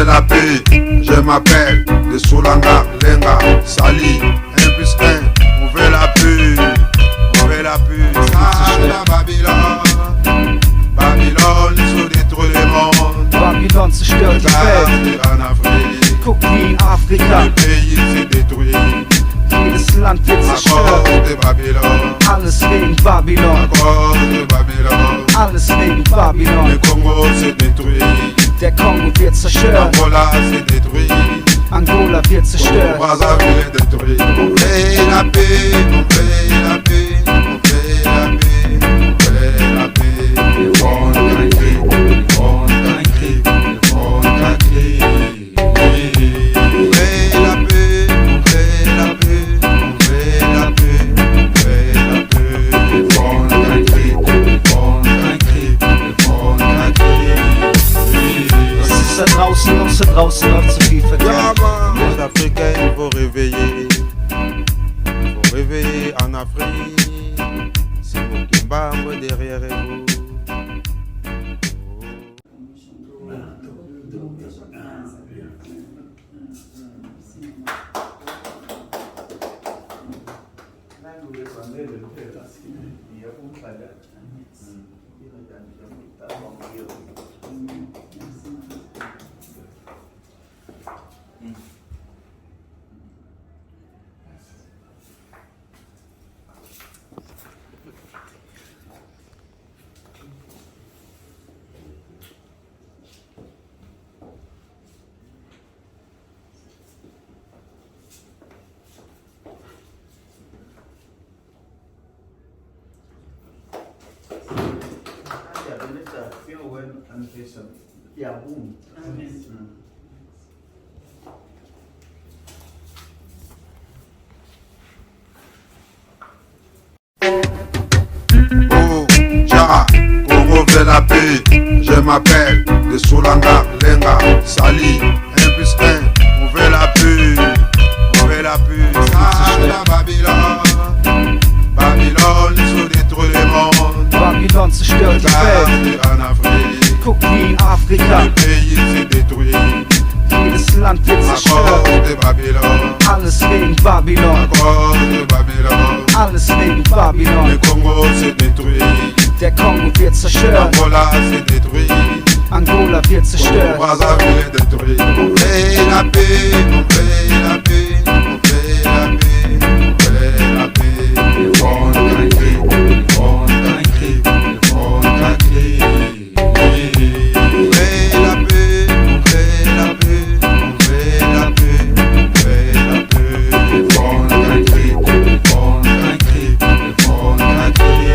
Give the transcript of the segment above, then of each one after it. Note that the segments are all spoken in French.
la paix, je m'appelle de Soulanga, Lenga, Sali, 1 plus 1, on veut la paix, on veut la paix. Ça, la Babylone, Babylone, ils ont détruit le monde. Babylone zerstört die Welt. En Afrique, Guck wie in Afrika, le pays s'est détruit. jedes Land wird À cause zerstört. de Babylone, Alles wegen à Babylon, cause de Babylone. alles wegen Le Babylon. Congo s'est détruit, Der Kongo wird zerstört, Angola s'est détruit, Angola wird zerstört. Brazzaville est détruit. On fait la paix, on fait la paix, on fait la paix, on fait la paix. Le monde a crié, le monde a crié, le monde a crié. On fait la paix, on fait la paix, on fait la paix, on fait la paix. Le monde a crié, le monde a crié, le monde a crié. Was ist da draußen los? Da draußen läuft so viel Verkehr. Les Africains, il faut réveiller. Il faut réveiller en Afrique. C'est mon Kimbambo derrière vous. Oh, Jara, Congo veut la paix. Je m'appelle de Soulanga, Lenga, Sali, 1 plus 1, on veut la paix, on veut la paix. Ça, la Babylone, Babylone, ils ont détruit le monde. Babylon zerstört die Welt. En Afrique, Guck wie in Afrika, le pays s'est détruit. jedes Land wird À cause zerstört. de Babylone, Alles wegen à Babylon, cause de Babylone. alles wegen Le Babylon. Congo s'est détruit, Der Kongo wird zerstört, Angola s'est détruit, Angola wird zerstört. Brazzaville est détruit. On fait la paix, on fait la paix, on fait la paix, on fait la paix. Le monde a crié, le monde a crié, le monde a crié. On fait la paix, on fait la paix, on fait la paix, on fait la paix. Le monde a crié, le monde a crié, le monde a crié.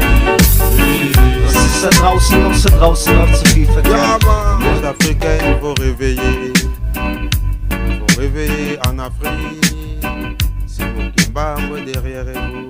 Was ist da draußen los? Da draußen läuft so viel Verkehr. Les Africains, il faut réveiller. Il faut réveiller en Afrique. C'est mon Kimbambo derrière vous.